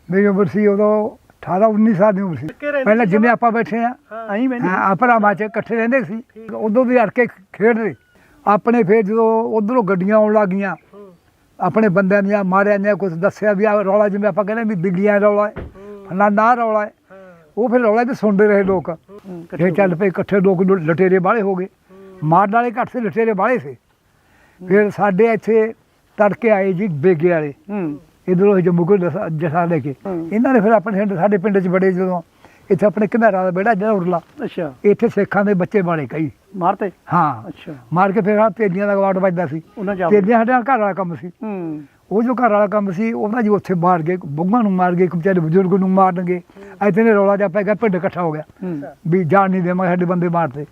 ਮੇਰੀ ਉਮਰ ਸੀ ਉਦੋਂ 18-19 ਸਾਲ ਦੀ ਉਮਰ ਸੀ। ਪਹਿਲਾਂ ਜਿਵੇਂ ਆਪਾਂ ਬੈਠੇ ਆ ਭਰਾਵਾਂ 'ਚ ਇਕੱਠੇ ਰਹਿੰਦੇ ਸੀ, ਉਦੋਂ ਵੀ ਅੜ ਕੇ ਖੇਡਦੇ ਆਪਣੇ। ਫਿਰ ਜਦੋਂ ਉੱਧਰੋਂ ਗੱਡੀਆਂ ਆਉਣ ਲੱਗ ਗਈਆਂ, ਆਪਣੇ ਬੰਦਿਆਂ ਦੀਆਂ ਮਾਰਿਆਂ ਨੇ ਕੁਛ ਦੱਸਿਆ ਵੀ ਆਹ ਰੌਲਾ, ਜਿਵੇਂ ਆਪਾਂ ਕਹਿੰਦੇ ਵੀ ਬਿੱਲੀਆਂ ਰੌਲਾ ਹੈ, ਫਲਾਨਾ ਰੌਲਾ ਹੈ, ਉਹ ਫਿਰ ਰੌਲਾ ਤੇ ਸੁਣਦੇ ਰਹੇ ਲੋਕ। ਫਿਰ ਚੱਲ ਪਏ ਇਕੱਠੇ ਲੋਕ, ਲਟੇਰੇ ਬਾਹਲੇ ਹੋ ਗਏ, ਮਾਰਨ ਵਾਲੇ ਘੱਟ ਸੀ, ਲਟੇਰੇ ਬਾਹਲੇ ਸੀ। ਫਿਰ ਸਾਡੇ ਇੱਥੇ ਤੜਕੇ ਆਏ ਜੀ ਬੇਗੇ ਵਾਲੇ, ਇੱਧਰੋਂ ਜੰਮੂ ਕੋਲ ਜਸਾ ਲੈ ਕੇ, ਇਹਨਾਂ ਨੇ ਫਿਰ ਆਪਣੇ ਸਾਡੇ ਪਿੰਡ 'ਚ ਬੜੇ, ਜਦੋਂ ਇੱਥੇ ਆਪਣੇ ਘਮਿਆਰਾਂ ਦਾ ਵਿਹੜਾ ਜਿਹੜਾ ਉਰਲਾ, ਅੱਛਾ, ਇੱਥੇ ਸਿੱਖਾਂ ਦੇ ਬੱਚੇ ਬਾਲੇ ਕਈ ਮਾਰਤੇ। ਹਾਂ, ਅੱਛਾ, ਮਾਰ ਕੇ ਫਿਰ ਤੇਲੀਆਂ ਦਾ ਗਵਾੜ ਵੱਜਦਾ ਸੀ, ਤੇਲੀਆਂ ਸਾਡੇ ਘਰ ਵਾਲਾ ਕੰਮ ਸੀ। ਉਹ ਜੋ ਘਰ ਵਾਲਾ ਕੰਮ ਸੀ ਉਹਨਾਂ ਜੀ ਉੱਥੇ ਮਾਰ ਗਏ, ਬੁੱਗਾਂ ਨੂੰ ਮਾਰ ਗਏ, ਇੱਕ ਵਿਚਾਰੇ ਬਜ਼ੁਰਗ ਨੂੰ ਮਾਰਨਗੇ। ਇੱਥੇ ਨੇ ਰੌਲਾ ਜਾ ਪੈ ਗਿਆ, ਪਿੰਡ ਇਕੱਠਾ ਹੋ ਗਿਆ ਵੀ ਜਾਣ ਨਹੀਂ ਦੇਵਾਂਗੇ, ਸਾਡੇ ਬੰਦੇ ਮਾਰਤੇ।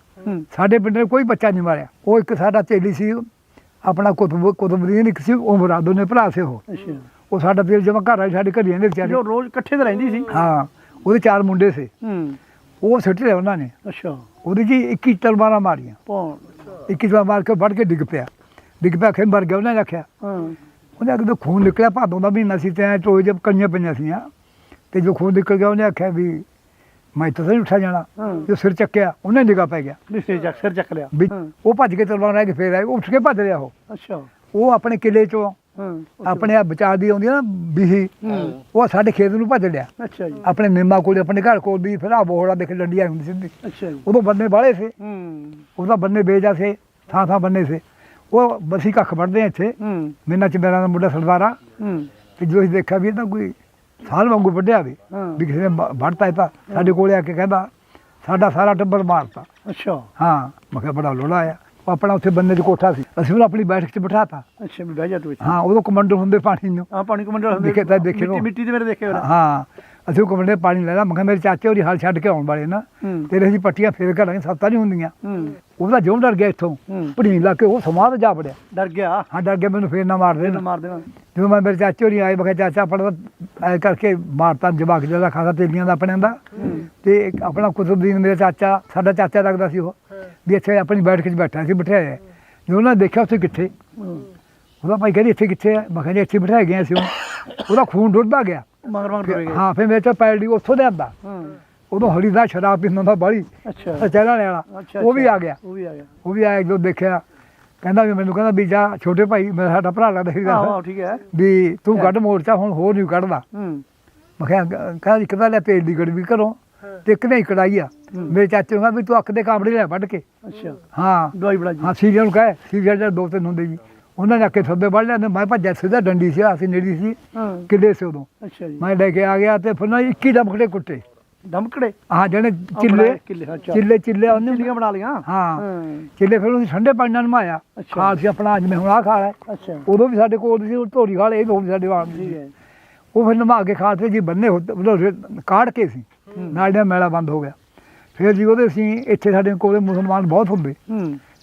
ਸਾਡੇ ਪਿੰਡ ਨੇ ਕੋਈ ਬੱਚਾ ਨਹੀਂ ਮਾਰਿਆ। ਉਹ ਇੱਕ ਸਾਡਾ ਤੇਲੀ ਸੀ ਆਪਣਾ ਕੁਤਬਦੀਨ, ਇੱਕ ਸੀ ਉਮਰਾ, ਦੋਨੇ ਭਰਾ ਸੀ ਉਹ ਸਾਡਾ ਤੇਲ ਜਮਾ ਘਰ ਵਾਲੀ ਸਾਡੇ ਘਰ ਰਹਿੰਦੇ ਵਿਚਾਰੇ, ਰੋਜ਼ ਇਕੱਠੇ ਤਾਂ ਰਹਿੰਦੀ ਸੀ। ਹਾਂ, ਉਹਦੇ 4 ਮੁੰਡੇ ਸੀ, ਉਹ ਸਿੱਟ ਲਿਆ ਉਹਨਾਂ ਨੇ। ਅੱਛਾ, ਉਹਦੇ ਜੀ 21 ਤਲਵਾਰਾਂ ਮਾਰੀਆਂ, 21 ਤਲਵਾਰ ਮਾਰ ਕੇ ਵੱਢ ਕੇ ਡਿੱਗ ਪਿਆ, ਖੇ ਮਰ ਗਿਆ। ਉਹਨੇ ਆਖਿਆ, ਉਹਨੇ ਆਖਿਆ ਖੂਨ ਨਿਕਲਿਆ, ਭਾਦੋਂ ਦਾ ਮਹੀਨਾ ਸੀ ਤੇ ਟੋਏ ਜਬ ਕਈਆਂ ਪਈਆਂ ਸੀਆਂ, ਤੇ ਜੋ ਖੂਨ ਨਿਕਲ ਗਿਆ ਉਹਨੇ ਆਖਿਆ ਵੀ ਮੈਂ ਤਾਂ ਨਹੀਂ ਉੱਠਾ ਜਾਣਾ। ਜੋ ਸਿਰ ਚੱਕਿਆ ਉਹਨੇ ਨਿਗਾਹ ਪੈ ਗਿਆ, ਸਿਰ ਚੱਕ ਲਿਆ ਵੀ ਉਹ ਭੱਜ ਕੇ ਤਲਵਾਰ ਲੈ ਕੇ ਫੇਰ ਆਏ, ਉੱਠ ਕੇ ਭੱਜ ਰਿਹਾ ਉਹ। ਅੱਛਾ, ਉਹ ਆਪਣੇ ਕਿਲੇ ਚੋਂ ਆਪਣੇ ਬਚਾ ਦੀ ਆਉਂਦੀ ਨਾ ਬੀਹੀ, ਉਹ ਸਾਡੇ ਖੇਤ ਨੂੰ ਭੱਜ ਲਿਆ। ਅੱਛਾ ਜੀ, ਆਪਣੇ ਨਿੰਮਾ ਕੋਲ, ਆਪਣੇ ਘਰ ਕੋਲ ਦੀ। ਫਿਰ ਆ ਬੋਹੜਾ ਦੇਖ ਡੰਡੀਆਂ ਹੁੰਦੀ ਸਿੱਧੀ। ਅੱਛਾ ਜੀ, ਉਦੋਂ ਬੰਨੇ ਬਾਹਲੇ ਸੀ, ਉਹਦਾ ਬੰਨੇ ਬੇਜਾ ਸੀ, ਥਾਂ ਥਾਂ ਬੰਨੇ ਸੀ। ਉਹ ਬਸੀ ਕੱਖ ਵੱਢਦੇ ਆ ਇੱਥੇ, ਮੇਨਾ ਚ ਮੇਰਾ ਦਾ ਮੁੰਡਾ ਸਰਦਾਰਾ। ਤੇ ਜਦੋਂ ਅਸੀਂ ਦੇਖਿਆ ਵੀ ਇਹਦਾ ਕੋਈ ਸਾਲ ਵਾਂਗੂ ਵੱਢਿਆ ਵੀ ਕਿਸੇ ਨੇ ਵੱਢਤਾ, ਤਾਂ ਸਾਡੇ ਕੋਲੇ ਆ ਕੇ ਕਹਿੰਦਾ ਸਾਡਾ ਸਾਰਾ ਟੱਬਰ ਮਾਰਤਾ। ਅੱਛਾ, ਹਾਂ, ਮੈਂ ਕਿਹਾ ਬੜਾ ਲੋੜਾ ਆਇਆ। ਆਪਣਾ ਉੱਥੇ ਬੰਨੇ 'ਚ ਕੋਠਾ ਸੀ, ਅਸੀਂ ਉਹਨੂੰ ਆਪਣੀ ਬੈਠਕ 'ਚ ਬਿਠਾਤਾ। ਅੱਛਾ, ਬਹਿ ਜਾ ਤੂੰ। ਹਾਂ, ਉਦੋਂ ਕਮਾਂਡੋ ਹੁੰਦੇ ਪਾਣੀ ਨੂੰ, ਪਾਣੀ ਕਮਾਂਡੋ ਹੁੰਦੇ, ਦੇਖੇ ਮਿੱਟੀ ਦੇ ਮੇਰੇ ਦੇਖੇ। ਹਾਂ, ਅਸੀਂ ਉਹ ਕਮਾਂਡੇ ਪਾਣੀ ਲੈ ਲਾ। ਮੈਂ ਕਿਹਾ ਮੇਰੇ ਚਾਚੇ ਹੋਰੀ ਹਲ ਛੱਡ ਕੇ ਆਉਣ ਵਾਲੇ ਨਾ, ਤੇਰੇ ਅਸੀਂ ਪੱਟੀਆਂ ਫੇਰ ਕਰਾਂਗੇ, ਸੱਤਾਂ ਨਹੀਂ ਹੁੰਦੀਆਂ। ਉਹਦਾ ਜਿਉਂ ਡਰ ਗਿਆ ਇੱਥੋਂ, ਭੜੀਨ ਲਾ ਕੇ ਉਹ ਸਮਾਧ ਜਾ ਵੜਿਆ, ਡਰ ਗਿਆ। ਹਾਂ, ਡਰ ਗਿਆ, ਮੈਨੂੰ ਫੇਰ ਨਾ ਮਾਰ ਦੇਣਾ। ਜਦੋਂ ਮੈਂ ਮੇਰੇ ਚਾਚੇ ਹੋਰੀ ਆਏ, ਮੈਂ ਕਿਹਾ ਚਾਚਾ ਆਪਣਾ ਐ ਕਰਕੇ ਮਾਰਤਾ ਜਵਾਕ ਜਿਹੜਾ ਖਾਸਾ ਤੇਲੀਆਂ ਦਾ ਆਪਣਿਆਂ ਦਾ। ਤੇ ਆਪਣਾ ਕੁਤਬਦੀਨ ਮੇਰਾ ਚਾਚਾ, ਸਾਡਾ ਚਾਚਾ ਲੱਗਦਾ ਸੀ ਉਹ, ਵੀ ਇੱਥੇ ਆਪਣੀ ਬੈਠਕ 'ਚ ਬੈਠਾ ਸੀ, ਬਿਠਾਇਆ। ਜਦੋਂ ਉਹਨਾਂ ਨੇ ਦੇਖਿਆ ਉੱਥੇ ਕਿੱਥੇ, ਉਹਦਾ ਭਾਈ ਕਹਿੰਦੀ ਇੱਥੇ ਕਿੱਥੇ ਹੈ? ਮੈਂ ਕਿਹਾ ਜੀ ਇੱਥੇ ਬਿਠਾਏ ਗਏ ਅਸੀਂ। ਉਹਦਾ ਖੂਨ ਡੁੱਲਦਾ ਗਿਆ। ਹਾਂ, ਫਿਰ ਮੇਰੇ ਤੋਂ ਪੈਲਡੀ ਉੱਥੋਂ ਲਿਆਂਦਾ, ਉਦੋਂ ਹਰੀ ਦਾ ਸ਼ਰਾਬ ਪੀਂਦਾ ਹੁੰਦਾ ਬਾਹਲੀ, ਚਹਿਰਾ ਵਾਲਾ, ਉਹ ਵੀ ਆ ਗਿਆ। ਉਹ ਵੀ ਆਇਆ, ਜਦੋਂ ਦੇਖਿਆ ਕਹਿੰਦਾ ਵੀ ਮੈਨੂੰ, ਕਹਿੰਦਾ ਵੀ ਜਾ ਛੋਟੇ ਭਾਈ, ਮੇਰਾ ਸਾਡਾ ਭਰਾ ਲੱਗਦਾ ਸੀ, ਵੀ ਤੂੰ ਕੱਢ ਮੋਰਚਾ, ਹੁਣ ਹੋਰ ਨਹੀਂ ਕੱਢਦਾ। ਮੈਂ ਕਿਹਾ ਕਹਿੰਦਾ ਇੱਕ ਤਾਂ ਲਿਆ ਤੇਲ ਦੀ ਗੜਵੀ ਘਰੋਂ, ਤੇ ਇੱਕ ਨੇ ਕੜਾਈ ਆ। ਮੇਰੇ ਚਾਚੇ ਨੂੰ ਵੀ ਤੂੰ ਅੱਖ ਦੇ ਕਾਂਬੜੇ ਲੈ ਵੱਢ ਕੇ। ਅੱਛਾ, ਹਾਂ, ਦਵਾਈ ਬਣਾ, ਹਾਂ, ਸੀਰੀਅਲ ਨੂੰ ਕਹੇ, ਸੀਰੀਅਲ ਜਿਹੜੇ 2-3 ਹੁੰਦੇ ਜੀ, ਉਹਨਾਂ ਨੇ ਅੱਕੇ ਥੱਬੇ ਵੱਢ ਲਿਆ। ਮੈਂ ਭੱਜਿਆ ਸਿੱਧਾ, ਡੰਡੀ ਸੀ, ਅਸੀਂ ਨੇੜੀ ਸੀ, ਕਿੱਲੇ ਸੀ ਉਦੋਂ। ਅੱਛਾ ਜੀ, ਮੈਂ ਲੈ ਕੇ ਆ ਗਿਆ, ਤੇ ਫਿਰ ਨਾ 21 ਦਮਕੜੇ ਕੁੱਟੇ। ਦਮਕੜੇ? ਹਾਂ, ਜਿਹੜੇ ਚਿੱਲੇ ਉਹਨੇ ਬਣਾ ਲਈਆਂ। ਹਾਂ, ਚਿੱਲੇ ਫਿਰ ਉਹਨੂੰ ਠੰਡੇ ਪਾਣੀ ਨਾਲ ਨਮਾਇਆ। ਖਾ ਸੀ ਆਪਣਾ, ਅੱਜ ਮੈਂ ਹੁਣ ਆਹ ਖਾ ਲਿਆ। ਅੱਛਾ, ਉਦੋਂ ਵੀ ਸਾਡੇ ਕੋਲ ਸੀ, ਧੋਰੀ ਖਾ ਲਏ, ਇਹ ਵੀ ਸਾਡੇ ਵਾਲ ਸੀ। ਉਹ ਫਿਰ ਨਮਾ ਕੇ ਖਾ ਤੇ ਜੀ, ਬੰਨੇ ਕਾੜ ਕੇ ਸੀ, ਨਾਲ ਜਿਹੜਾ ਮੈਲਾ ਬੰਦ ਹੋ ਗਿਆ। ਫਿਰ ਜੀ ਉਹਦੇ ਅਸੀਂ ਇੱਥੇ ਸਾਡੇ ਕੋਲ ਮੁਸਲਮਾਨ ਬਹੁਤ ਹੁੰਦੇ,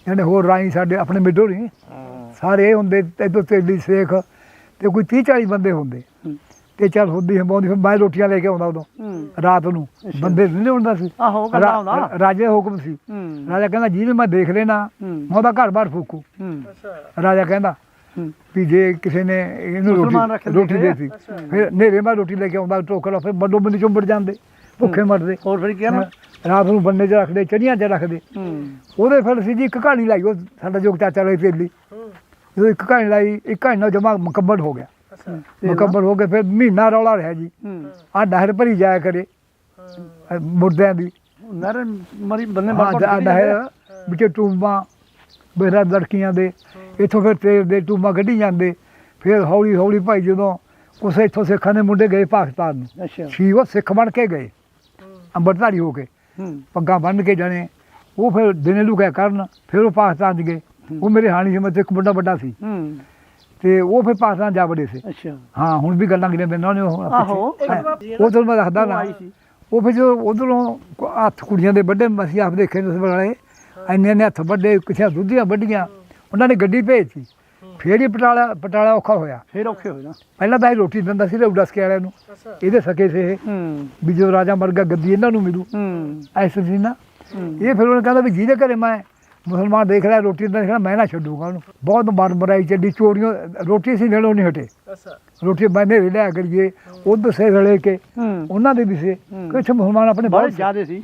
ਜਿਹੜੇ ਹੋਰ ਰਾਈ ਸਾਡੇ ਆਪਣੇ ਮਿੱਡੋ ਨਹੀਂ ਸਾਰੇ ਇਹ ਹੁੰਦੇ, ਇੱਧਰ ਤੇਲੀ ਸੇਖ, ਤੇ ਕੋਈ 30-40 ਬੰਦੇ ਹੁੰਦੇ। ਤੇ ਚੱਲ ਹੁੰਦੀ ਹੰਬਾਉਂਦੀ, ਫਿਰ ਮੈਂ ਰੋਟੀਆਂ ਲੈ ਕੇ ਆਉਂਦਾ ਉਦੋਂ ਰਾਤ ਨੂੰ, ਬੰਦੇ ਨਹੀਂ ਹੁੰਦਾ ਸੀ। ਰਾਜੇ ਦਾ ਹੁਕਮ ਸੀ, ਰਾਜਾ ਕਹਿੰਦਾ ਜਿਹਨੂੰ ਮੈਂ ਦੇਖ ਲੈਣਾ ਮੈਂ ਉਹਦਾ ਘਰ ਬਾਹਰ ਫੂਕੂ। ਰਾਜਾ ਕਹਿੰਦਾ ਵੀ ਜੇ ਕਿਸੇ ਨੇ ਇਹਨੂੰ ਰੋਟੀ ਦੇਤੀ, ਫਿਰ ਹਨੇਰੇ ਮੈਂ ਰੋਟੀ ਲੈ ਕੇ ਆਉਂਦਾ ਟੋਕਰਾ, ਫਿਰ ਬੰਦੋ ਬੰਦੀ ਚੁੰਬੜ ਜਾਂਦੇ, ਭੁੱਖੇ ਮਰਦੇ। ਹੋਰ ਫਿਰ ਕੀ ਰਾਤ ਨੂੰ ਬੰਨੇ 'ਚ ਰੱਖਦੇ, ਚੜੀਆਂ 'ਚ ਰੱਖਦੇ। ਉਹਦੇ ਫਿਰ ਸੀ ਜੀ ਇੱਕ ਕਹਾਣੀ ਲਾਈ, ਉਹ ਸਾਡਾ ਜੋ ਚਾਚਾ ਲਈ ਤੇਲੀ, ਜਦੋਂ ਇੱਕ ਕਹਾਣੀ ਲਾਈ, ਇੱਕ ਕਹਾਣੀ ਨਾਲ ਜਮਾ ਮੁਕੰਮਲ ਹੋ ਗਿਆ। ਮੁਕੰਮਲ ਹੋ ਕੇ ਫਿਰ ਮਹੀਨਾ ਰੌਲਾ ਰਿਹਾ ਜੀ, ਆਹ ਨਹਿਰ ਭਰੀ ਜਾਇਆ ਕਰੇ ਮੁਰਦਿਆਂ ਦੀ, ਨਹਿਰ ਵਿੱਚ ਟੂਬਾਂ ਮੇਰਾ ਲੜਕੀਆਂ ਦੇ, ਇੱਥੋਂ ਫਿਰ ਤੇਲ ਦੇ ਟੂਬਾਂ ਕੱਢੀ ਜਾਂਦੇ। ਫਿਰ ਹੌਲੀ ਹੌਲੀ ਭਾਈ ਜਦੋਂ ਕੁਛ ਇੱਥੋਂ ਸਿੱਖਾਂ ਦੇ ਮੁੰਡੇ ਗਏ ਪਾਕਿਸਤਾਨ ਨੂੰ, ਸੀ ਉਹ ਸਿੱਖ ਬਣ ਕੇ ਗਏ, ਅੰਮ੍ਰਿਤਧਾਰੀ ਹੋ ਕੇ, ਪੱਗਾਂ ਬੰਨ੍ਹ ਕੇ ਜਾਣੇ। ਉਹ ਫਿਰ ਦਿਨੇ ਲੁਕਿਆ ਕਰਨ, ਫਿਰ ਉਹ ਪਾਕਿਸਤਾਨ 'ਚ ਗਏ। ਉਹ ਮੇਰੇ ਹਾਣੀ ਸੀ, ਮਤਲਬ ਇੱਕ ਮੁੰਡਾ ਵੱਡਾ ਸੀ, ਤੇ ਉਹ ਫਿਰ ਪਾਕਿਸਤਾਨ ਜਾ ਵੜੇ ਸੀ। ਹਾਂ, ਹੁਣ ਵੀ ਗੱਲਾਂ ਕਰੀਆਂ ਨੇ ਉਹ ਤੁਹਾਨੂੰ ਮੈਂ ਦੱਸਦਾ ਨਾ। ਉਹ ਫਿਰ ਜਦੋਂ ਉੱਧਰੋਂ ਹੱਥ ਕੁੜੀਆਂ ਦੇ ਵੱਡੇ, ਅਸੀਂ ਆਪ ਦੇਖੇ ਉਸ ਵੇਲੇ, ਇੰਨੇ ਹੱਥ ਵੱਡੇ, ਕਿਸੇ ਦੁੱਧੀਆਂ ਵੱਡੀਆਂ, ਉਹਨਾਂ ਨੇ ਗੱਡੀ ਭੇਜਤੀ। ਫਿਰ ਹੀ ਪਟਾਲਾ ਔਖਾ ਹੋਇਆ। ਫਿਰ ਔਖੇ ਹੋਏ ਨਾ, ਪਹਿਲਾਂ ਤਾਂ ਇਹ ਰੋਟੀ ਦਿੰਦਾ ਸੀ ਰੌਡਾ ਸਕੇ ਵਾਲਿਆਂ ਨੂੰ, ਇਹਦੇ ਸਕੇ ਸੀ ਇਹ, ਵੀ ਜਦੋਂ ਰਾਜਾ ਮਰ ਗਿਆ ਗੱਦੀ ਇਹਨਾਂ ਨੂੰ ਮਿਲੂ, ਐਸੇ ਸੀ ਨਾ ਇਹ। ਫਿਰ ਉਹਨੇ ਕਹਿੰਦਾ ਵੀ ਜਿਹਦੇ ਘਰੇ ਮੈਂ ਮੁਸਲਮਾਨ ਦੇਖ ਲਿਆ ਰੋਟੀ ਦਾ ਦੇਖਣਾ ਮੈਂ ਨਾ ਛੱਡੂਗਾ ਉਹਨੂੰ। ਬਹੁਤ ਮਰ ਮਰਾਈ ਚੱਡੀ, ਚੋਰੀਆਂ ਰੋਟੀ ਸੀ ਨੇੜੋਂ ਨਹੀਂ ਹਟੇ। ਰੋਟੀ ਮੈਨੇ ਵੀ ਲਿਆ ਕਰੀਏ ਉਧਰ ਸੇ ਰਲੇ ਕੇ ਉਹਨਾਂ ਦੇ ਵੀ ਸੇ ਕੁਛ ਮੁਸਲਮਾਨ ਆਪਣੇ ਬਹੁਤ ਜ਼ਿਆਦੇ ਸੀ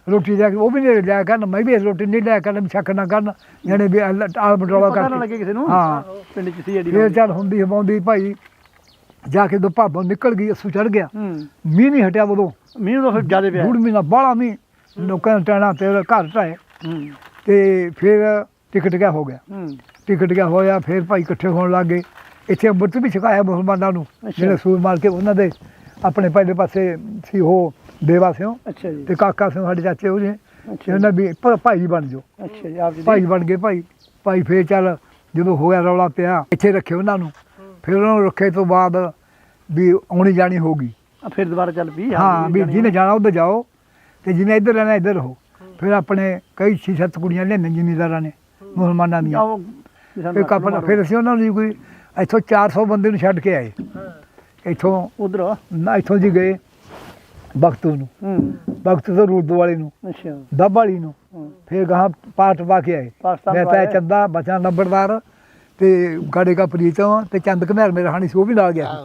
ਰੋਟੀ ਲਿਆ ਕੇ ਉਹ ਵੀ ਨਹੀਂ ਲਿਆ ਕਰਨ, ਮੈਂ ਵੀ ਰੋਟੀ ਨਹੀਂ ਲਿਆ ਕਰਨ, ਸ਼ੱਕ ਨਾ ਕਰਨ ਜਿਹੜੇ ਵੀ ਆਲ ਮਟੋਲਾ ਕਰਕੇ। ਹਾਂ ਪਿੰਡ ਚ ਸੀ ਫਿਰ ਚੱਲ ਹੁੰਦੀ ਹਵਾਉਂਦੀ ਭਾਈ ਜਾ ਕੇ ਦੋ ਭਾਬੋਂ ਨਿਕਲ ਗਈ, ਅਸੂ ਚੜ ਗਿਆ। ਮੀਂਹ ਨਹੀਂ ਹਟਿਆ ਉਦੋਂ, ਮੀਂਹ ਤਾਂ ਫਿਰ ਜ਼ਿਆਦਾ ਪਿਆ, ਡੂਢ ਮਹੀਨਾ ਬਾਹਲਾ ਮੀਂਹ, ਲੋਕਾਂ ਨੇ ਟਹਿਣਾ ਤੇ ਘਰ ਢਾਏ। ਤੇ ਫਿਰ ਟਿਕਟ ਗਿਆ ਹੋ ਗਿਆ, ਟਿਕਟ ਗਿਆ ਹੋਇਆ ਫਿਰ ਭਾਈ ਇਕੱਠੇ ਹੋਣ ਲੱਗ ਗਏ। ਇੱਥੇ ਅੰਮ੍ਰਿਤ ਵੀ ਛਕਾਇਆ ਮੁਸਲਮਾਨਾਂ ਨੂੰ, ਜਿਹੜੇ ਸੂਰ ਮਾਰ ਕੇ ਉਹਨਾਂ ਦੇ ਆਪਣੇ ਪਹਿਲੇ ਪਾਸੇ ਸੀ ਉਹ ਦੇਵਾ ਸਿਓ ਤੇ ਕਾਕਾ ਸਿਓ ਸਾਡੇ ਚਾਚੇ ਉਹ ਜੇ ਉਹਨਾਂ ਵੀ ਭਾਈ ਬਣ ਜਾਓ, ਭਾਈ ਬਣ ਗਏ। ਭਾਈ ਫਿਰ ਚੱਲ ਜਦੋਂ ਹੋਇਆ ਰੌਲਾ ਪਿਆ ਇੱਥੇ ਰੱਖੇ ਉਹਨਾਂ ਨੂੰ, ਫਿਰ ਉਹਨਾਂ ਨੂੰ ਰੱਖੇ ਤੋਂ ਬਾਅਦ ਵੀ ਆਉਣੀ ਜਾਣੀ ਹੋ ਗਈ, ਫਿਰ ਦੁਬਾਰਾ ਚੱਲ ਪਈ। ਹਾਂ ਵੀ ਜਿਹਨੇ ਜਾਣਾ ਉੱਧਰ ਜਾਓ ਤੇ ਜਿਹਨੇ ਇੱਧਰ ਰਹਿਣਾ ਇੱਧਰ ਰਹੋ। ਫਿਰ ਆਪਣੇ ਕਈ 6-7 ਕੁੜੀਆਂ ਲਿਆਂਦੇ ਜ਼ਿਮੀਂਦਾਰਾਂ ਨੇ ਮੁਸਲਮਾਨਾਂ ਦੀਆਂ। ਫਿਰ ਅਸੀਂ ਉਹਨਾਂ ਨੂੰ ਕੋਈ ਇੱਥੋਂ 400 ਬੰਦੇ ਨੂੰ ਛੱਡ ਕੇ ਆਏ, ਇੱਥੋਂ ਉਧਰ ਇੱਥੋਂ ਜੀ ਗਏ ਬਖਤੂ ਨੂੰ, ਬਖਤੂ ਤੋਂ ਰੂਦੋ ਵਾਲੇ ਨੂੰ, ਦੱਬ ਵਾਲੀ ਨੂੰ, ਫਿਰ ਗਾਹਾਂ ਪਾਠ ਪਾ ਕੇ ਆਏ। ਮੈਂ ਤਾਂ ਚੰਦਾ ਬਚਾ ਨੰਬਰਦਾਰ ਤੇ ਗਾੜੇ ਕਾ ਪ੍ਰੀਤਮ ਤੇ ਚੰਦ ਘਮੇਰ ਮੇਰੇ ਹਾਣੀ ਸੀ, ਉਹ ਵੀ ਨਾਲ ਗਿਆ।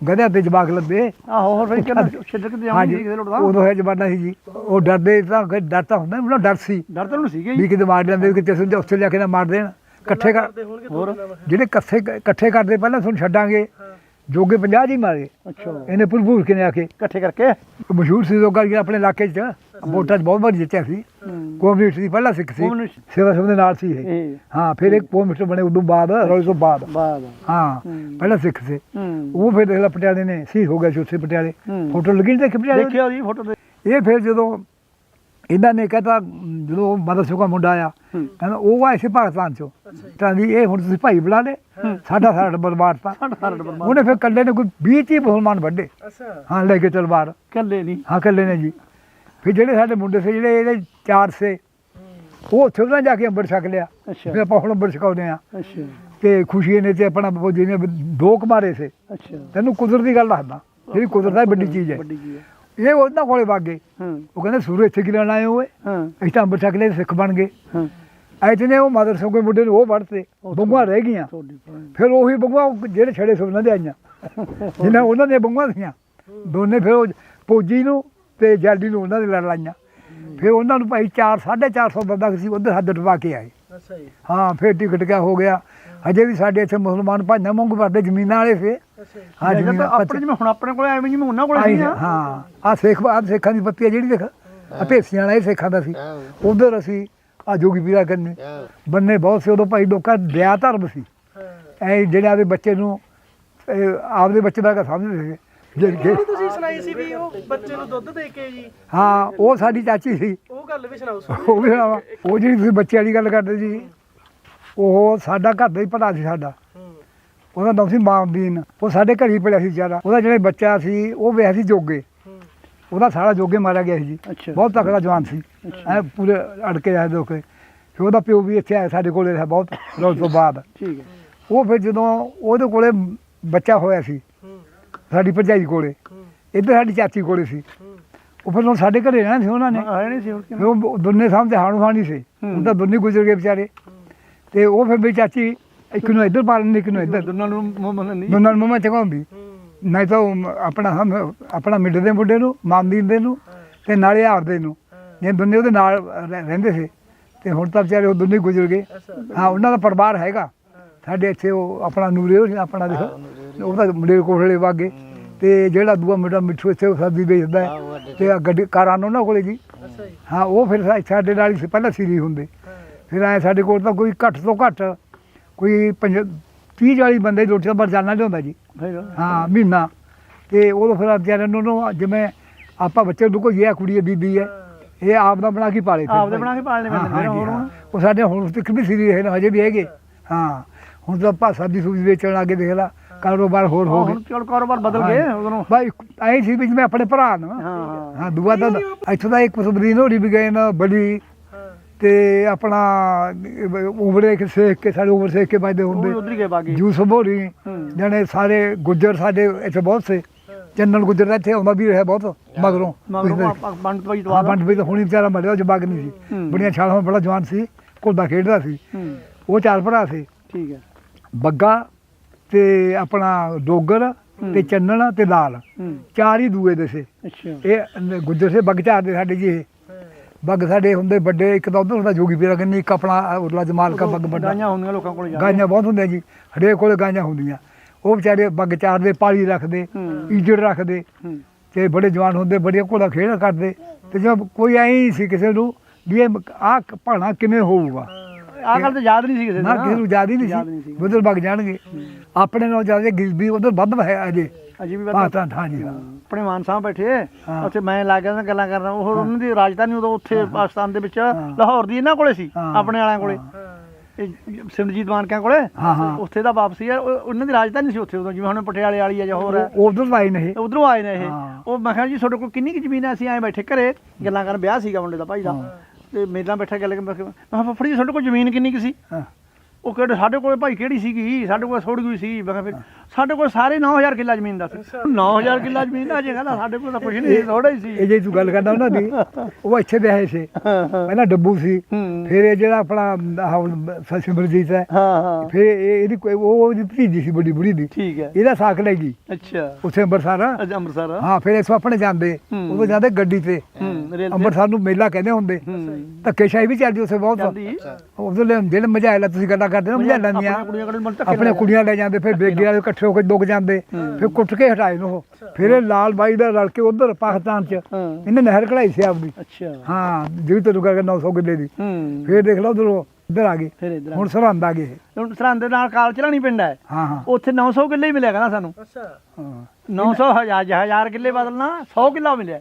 ਗਧਿਆਂ ਤੇ ਜਵਾਕ ਲੱਭੇ। ਆਹੋ ਉਦੋਂ ਹੈ ਜਮਾਨਾ ਸੀ ਜੀ, ਉਹ ਡਰਦੇ ਤਾਂ ਡਰ ਤਾਂ ਹੁੰਦਾ, ਉਹਨਾਂ ਡਰ ਸੀ, ਡਰ ਤਾਂ ਉਹਨੂੰ ਸੀਗਾ ਵੀ ਕਿਤੇ ਮਾਰ ਲੈਂਦੇ, ਕਿਤੇ ਉੱਥੇ ਜਾ ਕੇ ਨਾ ਮਾਰ ਦੇਣ। ਇਕੱਠੇ ਕਰ ਹੋਰ ਜਿਹੜੇ ਇਕੱਠੇ ਕਰਦੇ ਪਹਿਲਾਂ ਤੁਹਾਨੂੰ ਛੱਡਾਂਗੇ, ਜੋਗੇ 50 ਜੀ ਮਾਰੇ ਇਹਨੇ ਭਰਪੂਰ ਕੇ ਨੇ ਆ ਕੇ ਇਕੱਠੇ ਕਰਕੇ। ਮਸ਼ਹੂਰ ਸੀ ਲੋਕਾਂ ਆਪਣੇ ਇਲਾਕੇ 'ਚ, ਵੋਟਾਂ 'ਚ ਬਹੁਤ ਵਾਰੀ ਜਿੱਤਿਆ ਸੀ। ਕੋਮਿਊਨਿਸਟ ਦੀ ਪਹਿਲਾਂ ਸਿੱਖ ਸੀ, ਸੇਵਾ ਸਭ ਦੇ ਨਾਲ ਸੀ ਇਹ। ਹਾਂ ਫਿਰ ਇੱਕ ਕੋਮਿਊਨਿਸਟ ਬਣੇ ਉਦੋਂ ਬਾਅਦ, ਰੋਜ਼ ਤੋਂ ਬਾਅਦ। ਹਾਂ ਪਹਿਲਾਂ ਸਿੱਖ ਸੀ ਉਹ। ਫਿਰ ਦੇਖ ਲਾ ਪਟਿਆਲੇ ਨੇ ਸੀ ਹੋ ਗਿਆ ਸੀ ਉੱਥੇ ਪਟਿਆਲੇ, ਫੋਟੋ ਲੱਗੀ ਨਹੀਂ ਦੇਖੀ ਪਟਿਆਲੇ ਫੋਟੋ। ਇਹ ਫਿਰ ਜਦੋਂ ਇਹਨਾਂ ਨੇ ਕਹਿੰਦਾ, ਜਦੋਂ ਮਦਦ ਸਿੰਘ ਦਾ ਮੁੰਡਾ ਆਇਆ ਕਹਿੰਦਾ ਉਹ ਆਏ ਸੀ ਪਾਕਿਸਤਾਨ 'ਚੋਂ, ਤਾਂ ਵੀ ਇਹ ਹੁਣ ਤੁਸੀਂ ਭਾਈ ਬੁਲਾ ਲੈ, ਸਾਡਾ ਸਾਰਾ ਟੱਬਰ ਮਾਰਤਾ ਉਹਨੇ। ਫਿਰ ਕੱਲੇ ਨੇ ਕੋਈ 20-30 ਮੁਸਲਮਾਨ ਵੱਢੇ, ਹਾਂ ਲੈ ਕੇ ਤਲਵਾਰ ਕੱਲੇ ਨਹੀਂ, ਹਾਂ ਕੱਲੇ ਨੇ ਜੀ। ਫਿਰ ਜਿਹੜੇ ਸਾਡੇ ਮੁੰਡੇ ਸੀ ਜਿਹੜੇ ਇਹਦੇ 4 ਸੇ, ਉਹ ਉੱਥੇ ਉਹਨਾਂ ਜਾ ਕੇ ਅੰਬਰ ਛਕ ਲਿਆ। ਫਿਰ ਆਪਾਂ ਹੁਣ ਅੰਬਰ ਛਕਾਉਂਦੇ ਹਾਂ ਤੇ ਖੁਸ਼ੀ ਨੇ ਤੇ ਆਪਣਾ ਫੌਜੀ ਨੇ 2 ਮਾਰੇ ਸੀ। ਤੈਨੂੰ ਕੁਦਰਤ ਦੀ ਗੱਲ ਦੱਸਦਾ, ਜਿਹੜੀ ਕੁਦਰਤ ਦੀ ਵੱਡੀ ਚੀਜ਼ ਹੈ। ਇਹ ਉਹਨਾਂ ਕੋਲੇ ਵਗ ਗਏ, ਉਹ ਕਹਿੰਦੇ ਸੂਰਜ ਇੱਥੇ ਕੀ ਲੈਣ ਆਏ ਹੋਏ, ਅਸੀਂ ਤਾਂ ਅੰਬਰ ਛਕ ਲਏ, ਸਿੱਖ ਬਣ ਗਏ। ਐਥੇ ਨੇ ਉਹ ਮਦਰ ਸਿੰਘ ਦੇ ਮੁੰਡੇ ਨੂੰ ਉਹ ਵੜਤੇ, ਬੰਗੂਆਂ ਰਹਿ ਗਈਆਂ। ਫਿਰ ਉਹੀ ਬੰਗੂਆਂ ਜਿਹੜੇ ਛੜੇ ਸੀ ਉਹਨਾਂ ਦੇ ਆਈਆਂ, ਜਿਹਨਾਂ ਉਹਨਾਂ ਦੀਆਂ ਬੰਗੂਆਂ ਸੀਆਂ ਦੋਨੇ। ਫਿਰ ਉਹ ਫੌਜੀ ਨੂੰ ਤੇ ਜੈਲਡੀ ਨੂੰ ਉਹਨਾਂ ਦੇ ਲੜ ਲਾਈਆਂ। ਫਿਰ ਉਹਨਾਂ ਨੂੰ ਭਾਈ 400-450 ਬੰਦਾ ਸੀ ਉੱਧਰ ਹੱਦ ਟਪਾ ਕੇ ਆਏ। ਹਾਂ ਫਿਰ ਟਿਕਟ ਕਿਆ ਹੋ ਗਿਆ। ਅਜੇ ਵੀ ਸਾਡੇ ਇੱਥੇ ਮੁਸਲਮਾਨ ਭਾਈਆਂ ਵਾਂਗੂ ਵਰਦੇ ਜ਼ਮੀਨਾਂ ਵਾਲੇ ਸੀ। ਹਾਂ ਆਪਣੇ ਜਿਵੇਂ ਹੁਣ ਆਪਣੇ ਕੋਲ ਐਵੇਂ ਜਿਵੇਂ ਉਹਨਾਂ ਕੋਲ ਹਾਂ ਆਹ ਸਿੱਖਾਂ ਦੀ ਪੱਤੀ ਆ ਜਿਹੜੀ ਦੇਖ ਭੇਸੀਆਂ ਵਾਲਾ ਇਹ ਸਿੱਖਾਂ ਦਾ ਸੀ। ਉੱਧਰ ਅਸੀਂ ਆ ਜੋਗੀ ਪੀਰਾ ਕਰਨੇ ਬੰਨੇ ਬਹੁਤ ਸੀ। ਉਦੋਂ ਭਾਈ ਲੋਕਾਂ ਦਇਆ ਧਰਮ ਸੀ, ਐ ਜਿਹੜੇ ਆਪਦੇ ਬੱਚੇ ਨੂੰ ਆਪਦੇ ਬੱਚੇ ਦਾ ਸਮਝਦੇ ਸੀ। ਤੁਸੀਂ ਸੁਣਾਈ ਸੀ ਵੀ ਉਹ ਬੱਚੇ ਨੂੰ ਦੁੱਧ ਦੇ ਕੇ ਜੀ, ਹਾਂ ਉਹ ਸਾਡੀ ਚਾਚੀ ਸੀ। ਉਹ ਗੱਲ ਵੀ ਸੁਣਾਓ। ਉਹ ਵੀ ਸੁਣਾਵਾ। ਉਹ ਜਿਹੜੀ ਤੁਸੀਂ ਬੱਚੇ ਵਾਲੀ ਗੱਲ ਕਰਦੇ ਜੀ, ਉਹ ਸਾਡਾ ਘਰ ਦਾ ਹੀ ਭਰਾ ਸੀ ਸਾਡਾ। ਉਹਦਾ ਨਾਮ ਸੀ ਮਾਮਦੀਨ। ਉਹ ਸਾਡੇ ਘਰ ਹੀ ਪੜਿਆ ਸੀ ਵਿਚਾਰਾ। ਉਹਦਾ ਜਿਹੜਾ ਬੱਚਾ ਸੀ ਉਹ ਵਿਆਹ ਸੀ ਜੋਗੇ, ਉਹਦਾ ਸਾਰਾ ਜੋਗੇ ਮਾਰਿਆ ਗਿਆ ਸੀ ਜੀ। ਬਹੁਤ ਤਕੜਾ ਜਵਾਨ ਸੀ, ਐ ਪੂਰੇ ਅੜਕੇ ਆਏ ਦੋਕੇ। ਫਿਰ ਉਹਦਾ ਪਿਓ ਵੀ ਇੱਥੇ ਆਇਆ ਸਾਡੇ ਕੋਲੇ ਰਿਹਾ ਬਹੁਤ ਰੋਲ ਤੋਂ ਬਾਅਦ। ਉਹ ਫਿਰ ਜਦੋਂ ਉਹਦੇ ਕੋਲੇ ਬੱਚਾ ਹੋਇਆ ਸੀ ਸਾਡੀ ਭਰਜਾਈ ਕੋਲੇ, ਇੱਧਰ ਸਾਡੀ ਚਾਚੀ ਕੋਲੇ ਸੀ। ਉਹ ਫਿਰ ਸਾਡੇ ਘਰੇ ਰਹਿਣਾ ਸੀ ਉਹਨਾਂ ਨੇ। ਫਿਰ ਉਹ ਦੋਨੇ ਸਾਹਮਣੇ ਹਾਣੂ ਹਾਣੀ ਸੀ, ਹੁਣ ਤਾਂ ਦੋਨੇ ਗੁਜ਼ਰ ਗਏ ਵਿਚਾਰੇ। ਤੇ ਉਹ ਫਿਰ ਮੇਰੀ ਚਾਚੀ ਇੱਕ ਨੂੰ ਇੱਧਰ ਪਾ ਲੈਂਦੀ, ਇੱਕ ਨੂੰ ਇੱਧਰ, ਦੋਨਾਂ ਨੂੰ ਮੂੰਹ ਚਕਾਉਂਦੀ। ਨਹੀਂ ਤਾਂ ਆਪਣਾ ਮਿੱਡ ਦੇ ਮੁੰਡੇ ਨੂੰ, ਮਾਮਦੀਨ ਦੇ ਨੂੰ ਤੇ ਨਾਲੇ ਆਪਦੇ ਨੂੰ, ਜੇ ਦੋਨੇ ਉਹਦੇ ਨਾਲ ਰਹਿੰਦੇ ਸੀ। ਤੇ ਹੁਣ ਤਾਂ ਵਿਚਾਰੇ ਉਹ ਦੋਨੇ ਗੁਜ਼ਰ ਗਏ। ਹਾਂ ਉਹਨਾਂ ਦਾ ਪਰਿਵਾਰ ਹੈਗਾ ਸਾਡੇ ਇੱਥੇ। ਉਹ ਆਪਣਾ ਨੂਰੇ ਆਪਣਾ ਦੇਖੋ ਉਹਦਾ ਮੁੰਡੇ ਕੋਠਲੇ ਵਾਗੇ। ਤੇ ਜਿਹੜਾ ਦੂਆ ਮੁੰਡਾ ਮਿੱਠੂ ਇੱਥੇ ਸਬਜ਼ੀ ਵੇਚਦਾ ਹੈ ਤੇ ਗੱਡੀ ਕਾਰਾਂ ਉਹਨਾਂ ਕੋਲੇ ਜੀ। ਹਾਂ ਉਹ ਫਿਰ ਸਾਡੇ ਨਾਲ ਹੀ ਪਹਿਲਾਂ ਸੀਰੀ ਹੁੰਦੇ। ਫਿਰ ਆਏ ਸਾਡੇ ਕੋਲ ਤਾਂ ਕੋਈ ਘੱਟ ਤੋਂ ਘੱਟ ਕੋਈ 30-40 ਬੰਦੇ ਰੋਟੀ ਦਾ ਬਰਜਾਨਾ ਲਿਆਉਂਦਾ ਜੀ। ਹਾਂ ਮਹੀਨਾ। ਤੇ ਉਦੋਂ ਫਿਰ ਵਿਚਾਰੇ ਨੂੰ ਜਿਵੇਂ ਆਪਾਂ ਬੱਚੇ ਨੂੰ ਕੋਈ ਇਹ ਕੁੜੀ ਹੈ ਬੀਬੀ ਹੈ, ਇਹ ਆਪ ਦਾ ਬਣਾ ਕੇ ਪਾਲੇ, ਉਹ ਸਾਡੇ ਹੁਣ ਤੱਕ ਵੀ ਸੀਰੀ ਰਹੇ ਹਜੇ ਵੀ ਹੈਗੇ। ਹਾਂ ਹੁਣ ਤਾਂ ਆਪਾਂ ਸਬਜ਼ੀ ਸੁਬਜ਼ੀ ਵੇਚਣ ਲੱਗੇ, ਦੇਖ ਲਾ ਕਾਰੋਬਾਰ ਹੋਰ ਹੋ ਗਏ, ਕਾਰੋਬਾਰ ਬਦਲ ਗਏ ਉਦੋਂ। ਭਾਈ ਐਂ ਸੀ ਵੀ ਜਿਵੇਂ ਆਪਣੇ ਭਰਾ ਨੂੰ। ਹਾਂ ਦੂਆ ਤਾਂ ਇੱਥੋਂ ਦਾ ਇੱਕ ਸੁਬਦੀਨ ਹੋਰੀ ਵੀ ਗਏ ਨਾ ਬੜੀ, ਤੇ ਆਪਣਾ ਉਬੜੇ ਸੇਖ ਕੇ ਸਾਡੇ ਉਬਰ ਸੇਖ ਕੇ ਵੱਜਦੇ ਹੁੰਦੇ। ਯੂਸਫ ਹੋਰੀ ਜਾਣੇ ਸਾਰੇ ਗੁੱਜਰ ਸਾਡੇ ਇੱਥੇ ਬਹੁਤ ਸੇ। ਚੰਨਨ ਗੁੱਜਰ ਦਾ ਇੱਥੇ ਆਉਂਦਾ ਵੀ ਰਿਹਾ ਬਹੁਤ ਮਗਰੋਂ। ਬੰਦ ਤਾਂ ਹੁਣੀ ਵਿਚਾਰਾ ਮਰਿਆ, ਜਵਾਕ ਨਹੀਂ ਸੀ, ਬੜੀਆਂ ਛਾਲਾਂ, ਬੜਾ ਜਵਾਨ ਸੀ। ਘੁਲਦਾ ਖੇਡਦਾ ਸੀ। ਉਹ 4 ਭਰਾ ਸੀ, ਠੀਕ ਹੈ। ਬੱਗਾ ਤੇ ਆਪਣਾ ਡੋਗਰ ਤੇ ਚੰਨਣ ਤੇ ਲਾਲ, 4 ਹੀ ਦੂਏ ਦੇ ਸੀ। ਅੱਛਾ। ਇਹ ਗੁੱਜਰ ਸੀ, ਬੱਗ 4 ਦੇ ਸਾਡੇ ਜੀ। ਇਹ ਬੱਗ ਸਾਡੇ ਹੁੰਦੇ ਵੱਡੇ, ਇੱਕ ਤਾਂ ਉਧਰ ਹੁੰਦਾ ਜੋਗੀ ਪੀਰਾ ਕੰਨੀ, ਇੱਕ ਆਪਣਾ ਉਰਲਾ ਜਮਾਲ ਕਾ ਬੱਗ ਵੱਡਾ। ਗਾਈਆਂ ਹੁੰਦੀਆਂ ਲੋਕਾਂ ਕੋਲ, ਗਾਈਆਂ ਬਹੁਤ ਹੁੰਦੀਆਂ ਜੀ, ਹਰੇਕ ਕੋਲ ਗਾਈਆਂ ਹੁੰਦੀਆਂ। ਉਹ ਵਿਚਾਰੇ ਬੱਗ 4 ਦੇ ਪਾਲੀ ਰੱਖਦੇ, ਇੱਜੜ ਰੱਖਦੇ ਤੇ ਬੜੇ ਜਵਾਨ ਹੁੰਦੇ, ਬੜੀਆਂ ਘੋੜਾ ਖੇਡ ਕਰਦੇ। ਤੇ ਜਦ ਕੋਈ ਐਂ ਹੀ ਸੀ ਕਿਸੇ ਨੂੰ ਵੀ ਇਹ ਆਹ ਭਾਣਾ ਕਿਵੇਂ ਹੋਊਗਾ, ਆਹ ਗੱਲ ਤਾਂ ਯਾਦ ਨਹੀਂ ਸੀ ਕਿਸੇ ਨਾ ਕਿਸੇ ਨੂੰ ਯਾਦ ਹੀ ਨਹੀਂ ਸੀ। ਉਧਰ ਵਗ ਜਾਣਗੇ, ਆਪਣੇ ਨਾਲ ਜ਼ਿਆਦਾ ਗਿਰਦੀ ਉਧਰ ਵੱਧ ਹੈ ਅਜੇ ਅਜੇ ਵੀ ਤਾਂ। ਹਾਂਜੀ ਹਾਂ, ਆਪਣੇ ਮਾਨ ਸਾਹਿਬ ਬੈਠੇ ਉੱਥੇ, ਮੈਂ ਲੱਗ ਗਿਆ ਗੱਲਾਂ ਕਰਨਾ। ਉਹ ਉਹਨਾਂ ਦੀ ਰਾਜਧਾਨੀ ਉਦੋਂ ਉੱਥੇ ਪਾਕਿਸਤਾਨ ਦੇ ਵਿੱਚ ਲਾਹੌਰ ਦੀ ਇਹਨਾਂ ਕੋਲੇ ਸੀ, ਆਪਣੇ ਵਾਲਿਆਂ ਕੋਲੇ, ਸਿਮਰਜੀਤ ਮਾਨਕਿਆਂ ਕੋਲੇ। ਉੱਥੇ ਦਾ ਵਾਪਸੀ ਹੈ, ਉਹਨਾਂ ਦੀ ਰਾਜਧਾਨੀ ਸੀ ਉੱਥੇ ਉਦੋਂ, ਜਿਵੇਂ ਹੁਣ ਪਟਿਆਲੇ ਵਾਲੀ ਆ ਜਾਂ ਹੋਰ ਹੈ। ਉਧਰ ਆਏ ਨੇ, ਉਧਰੋਂ ਆਏ ਨੇ ਇਹ। ਉਹ ਮੈਂ ਕਿਹਾ ਜੀ ਤੁਹਾਡੇ ਕੋਲ ਕਿੰਨੀ ਕੁ ਜ਼ਮੀਨ ਹੈ? ਅਸੀਂ ਐਂ ਬੈਠੇ ਘਰੇ ਗੱਲਾਂ ਕਰਨ, ਵਿਆਹ ਸੀਗਾ ਮੁੰਡੇ ਦਾ ਭਾਈ ਦਾ, ਤੇ ਮੇਰੇ ਨਾਲ ਬੈਠਾ ਗੱਲ, ਮੈਂ ਕਿਹਾ ਫੁੱਫੜੀ ਜੀ ਤੁਹਾਡੇ ਕੋਲ ਜ਼ਮੀਨ ਕਿੰਨੀ ਕੁ ਸੀ? ਉਹ ਕਹਿੰਦੇ ਸਾਡੇ ਕੋਲ ਭਾਈ ਕਿਹੜੀ ਸੀਗੀ, ਸਾਡੇ ਕੋਲ ਥੋੜੀ ਹੋਈ ਸੀ। ਮੈਂ ਕਿਹਾ ਫਿਰ ਸਾਡੇ ਕੋਲ ਸਾਰੇ 9000 ਕਿੱਲਾ ਜ਼ਮੀਨ ਦਾ ਸੀ। 9000 ਕਿੱਲਾ ਜ਼ਮੀਨ ਦਾ, ਜੇ ਕਹਿੰਦਾ ਸਾਡੇ ਕੋਲ ਤਾਂ ਕੁਝ ਨਹੀਂ, ਥੋੜਾ ਹੀ ਸੀ। ਇਹ ਜੇ ਤੂੰ ਗੱਲ ਕਰਦਾ ਉਹਨਾਂ ਦੀ, ਉਹ ਇੱਥੇ ਵਿਆਹੇ ਸੀ, ਪਹਿਲਾਂ ਡੱਬੂ ਸੀ, ਫਿਰ ਇਹ ਜਿਹੜਾ ਆਪਣਾ ਸਿਮਰਜੀਤ ਹੈ, ਫਿਰ ਇਹਦੀ ਉਹਦੀ ਭਤੀਜੀ ਸੀ ਵੱਡੀ ਬੁੜੀ ਦੀ, ਠੀਕ ਹੈ, ਇਹਦਾ ਸਾਕ ਲੈ ਗਈ। ਅੱਛਾ। ਉੱਥੇ ਅੰਮ੍ਰਿਤਸਰ। ਅੰਮ੍ਰਿਤਸਰ। ਹਾਂ, ਫਿਰ ਇਸ ਆਪਣੇ ਜਾਂਦੇ, ਉਦੋਂ ਜਾਂਦੇ ਗੱਡੀ ਤੇ, ਅੰਮ੍ਰਿਤਸਰ ਨੂੰ ਮੇਲਾ ਕਹਿੰਦੇ ਹੁੰਦੇ। ਧੱਕੇਸ਼ਾਹੀ ਵੀ ਚੱਲਦੀ ਉੱਥੇ ਬਹੁਤ, ਉਧਰ ਜਿਹੜੇ ਮਝਾਇਲਾ ਤੁਸੀਂ ਗੱਲਾਂ ਕਰਦੇ ਨਾ, ਮਝਾਇਲਾਂ ਦੀਆਂ ਆਪਣੇ ਕੁੜੀਆਂ ਲੈ ਜਾਂਦੇ, ਫਿਰ ਬੇਗੇ ਵਾਲੇ ਇਕੱਠੇ ਹੋ ਕੇ ਡੁੱਬ ਜਾਂਦੇ, ਫਿਰ ਕੁੱਟ ਕੇ ਹਟਾਏ ਨੂੰ ਉਹ। ਫਿਰ ਇਹ ਲਾਲ ਬਾਈ ਦਾ ਰਲ ਕੇ ਉਧਰ ਪਾਕਿਸਤਾਨ ਚ ਇਹਨੇ ਨਹਿਰ ਕਢਾਈ ਸੀ ਆਪਦੀ। ਅੱਛਾ। ਹਾਂ, ਜਿਹੜੀ ਤੈਨੂੰ ਕਰਕੇ 900 ਕਿੱਲੇ ਦੀ। ਫਿਰ ਦੇਖ ਲਓ ਉਧਰੋਂ ਇੱਧਰ ਆ ਗਏ, ਹੁਣ ਸਰਹੰਦ ਆ ਗਏ। ਹੁਣ ਸਰਹੰਦ ਦੇ ਨਾਲ ਕਾਲ ਚਲਾਣੀ ਪਿੰਡ ਹੈ। ਹਾਂ, ਉੱਥੇ 900 ਕਿੱਲੇ ਹੀ ਮਿਲਿਆ ਕਹਿੰਦਾ ਸਾਨੂੰ। 900 ਹਜ਼ਾਰ ਕਿੱਲੇ ਬਦਲਣਾ, 100 ਕਿੱਲਾ ਮਿਲਿਆ।